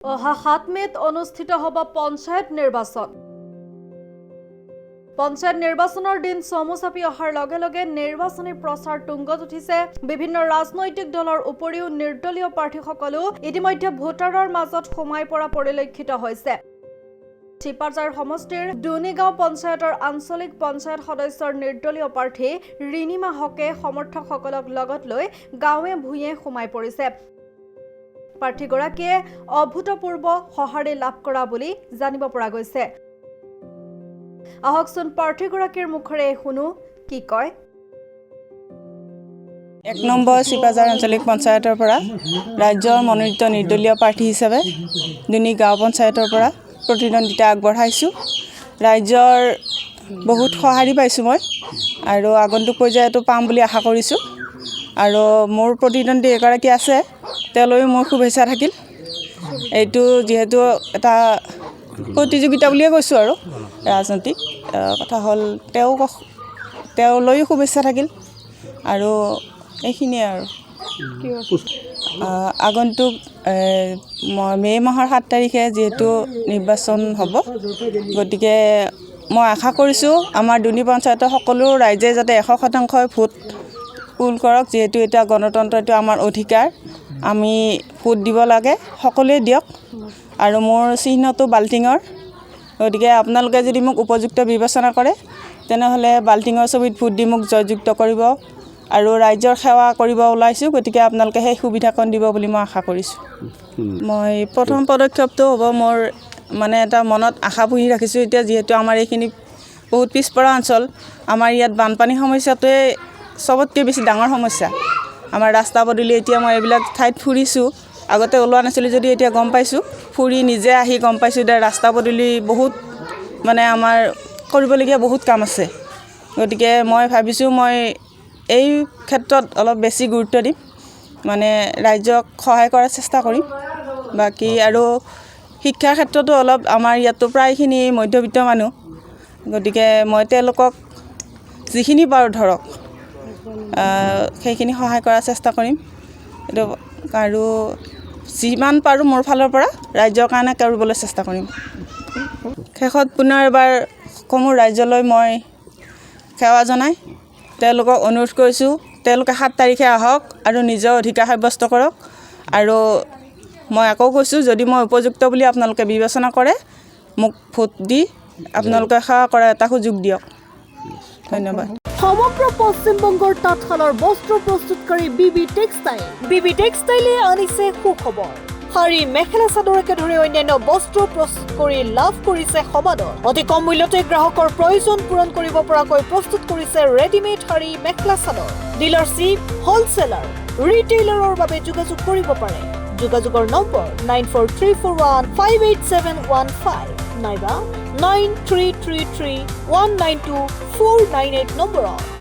অহা ৭ মে'ত অনুষ্ঠিত হ'ব পঞ্চায়ত নিৰ্বাচন। পঞ্চায়ত নিৰ্বাচনৰ দিন চমু চাপি অহাৰ লগে লগে নিৰ্বাচনী প্ৰচাৰ তুংগত উঠিছে। বিভিন্ন ৰাজনৈতিক দলৰ উপৰিও নিৰ্দলীয় প্ৰাৰ্থীসকলেও ইতিমধ্যে ভোটাৰৰ মাজত সোমাই পৰা পৰিলক্ষিত হৈছে। চিপাঝাৰ সমষ্টিৰ দুনিগাঁও পঞ্চায়তৰ আঞ্চলিক পঞ্চায়ত সদস্যৰ নিৰ্দলীয় প্ৰাৰ্থী ৰিণিমা হকে সমৰ্থকসকলক লগত লৈ গাঁৱে ভূঞে সোমাই পৰিছে। প্ৰাৰ্থীগৰাকীয়ে অভূতপূৰ্ব সঁহাৰি লাভ কৰা বুলি জানিব পৰা গৈছে। আহকচোন প্ৰাৰ্থীগৰাকীৰ মুখৰে শুনো কি কয়। ১ নম্বৰ চিপাঝাৰ আঞ্চলিক পঞ্চায়তৰ পৰা ৰাজ্যৰ মনোনীত নিৰ্দলীয় প্ৰাৰ্থী হিচাপে দুনি গাঁও পঞ্চায়তৰ পৰা প্ৰতিদ্বন্দ্বিতা আগবঢ়াইছোঁ। ৰাজ্যৰ বহুত সঁহাৰি পাইছোঁ মই আৰু আগন্তুক পৰ্যায়তো পাম বুলি আশা কৰিছোঁ। আৰু মোৰ প্ৰতিদ্বন্দ্বী এগৰাকী আছে, তেওঁলৈও মোৰ শুভেচ্ছা থাকিল। এইটো যিহেতু এটা প্ৰতিযোগিতা বুলিয়ে কৈছোঁ আৰু ৰাজনৈতিক কথা হ'ল তেওঁলৈও শুভেচ্ছা থাকিল। আৰু এইখিনিয়ে আৰু আগন্তুক মে' মাহৰ 7 তাৰিখে যিহেতু নিৰ্বাচন হ'ব, গতিকে মই আশা কৰিছোঁ আমাৰ দুনি পঞ্চায়তৰ সকলো ৰাইজে যাতে 100% ভোট পুল কৰক। যিহেতু এতিয়া গণতন্ত্ৰ, এইটো আমাৰ অধিকাৰ, আমি ভোট দিব লাগে, সকলোৱে দিয়ক। আৰু মোৰ চিহ্নটো বাল্টিঙৰ, গতিকে আপোনালোকে যদি মোক উপযুক্ত বিবেচনা কৰে তেনেহ'লে বাল্টিঙৰ ছবিত ভোট দি মোক জয়যুক্ত কৰিব। আৰু ৰাজ্যৰ সেৱা কৰিব ওলাইছোঁ, গতিকে আপোনালোকে সেই সুবিধাকণ দিব বুলি মই আশা কৰিছোঁ। মই প্ৰথম পদক্ষেপটো হ'ব, মোৰ মানে এটা মনত আশা পুহি ৰাখিছোঁ। এতিয়া যিহেতু আমাৰ এইখিনি বহুত পিছপৰা অঞ্চল, আমাৰ ইয়াত বানপানী সমস্যাটোৱে চবতকৈ বেছি ডাঙৰ সমস্যা। আমাৰ ৰাস্তা পদূলি, এতিয়া মই এইবিলাক ঠাইত ফুৰিছোঁ, আগতে ওলোৱা নাছিলোঁ যদি এতিয়া গম পাইছোঁ, ফুৰি নিজে আহি গম পাইছোঁ যে ৰাস্তা পদূলি বহুত মানে আমাৰ কৰিবলগীয়া বহুত কাম আছে। গতিকে মই ভাবিছোঁ মই এই ক্ষেত্ৰত অলপ বেছি গুৰুত্ব দিম, মানে ৰাইজক সহায় কৰাৰ চেষ্টা কৰিম। বাকী আৰু শিক্ষাৰ ক্ষেত্ৰতো অলপ, আমাৰ ইয়াতো প্ৰায়খিনি মধ্যবিত্ত মানুহ, গতিকে মই তেওঁলোকক যিখিনি পাৰোঁ ধৰক সেইখিনি সহায় কৰাৰ চেষ্টা কৰিম। এইটো আৰু যিমান পাৰোঁ মোৰ ফালৰ পৰা ৰাইজৰ কাৰণে কৰিবলৈ চেষ্টা কৰিম। শেষত পুনৰ এবাৰ সমূহ ৰাইজলৈ মই সেৱা জনাই তেওঁলোকক অনুৰোধ কৰিছোঁ, তেওঁলোকে 7 তাৰিখে আহক আৰু নিজৰ অধিকাৰ সাব্যস্ত কৰক। আৰু মই আকৌ কৈছোঁ, যদি মই উপযুক্ত বুলি আপোনালোকে বিবেচনা কৰে, মোক ভোট দি আপোনালোকে সেৱা কৰাৰ এটা সুযোগ দিয়ক। ধন্যবাদ। সমগ্ৰ পশ্চিমবংগৰ তাঁতশালৰ বস্ত্ৰ প্ৰস্তুতকাৰী বিবি টেক্সটাইল। বিবি টেক্সটাইলে আনিছে সুখবৰ। শাৰী, মেখেলা চাদৰকে ধৰি অন্যান্য বস্ত্ৰ প্ৰস্তুত কৰি লাভ কৰিছে সমাদৰ। অতি কম মূল্যতে গ্ৰাহকৰ প্ৰয়োজন পূৰণ কৰিব পৰাকৈ প্ৰস্তুত কৰিছে ৰেডিমেড শাৰী, মেখেলা চাদৰ। ডিলাৰশ্বিপ, হ'লচেলাৰ, ৰিটেইলাৰৰ বাবে যোগাযোগ কৰিব পাৰে। যোগাযোগৰ নম্বৰ 9434158715 নাইবা 9333192498 নম্বৰত।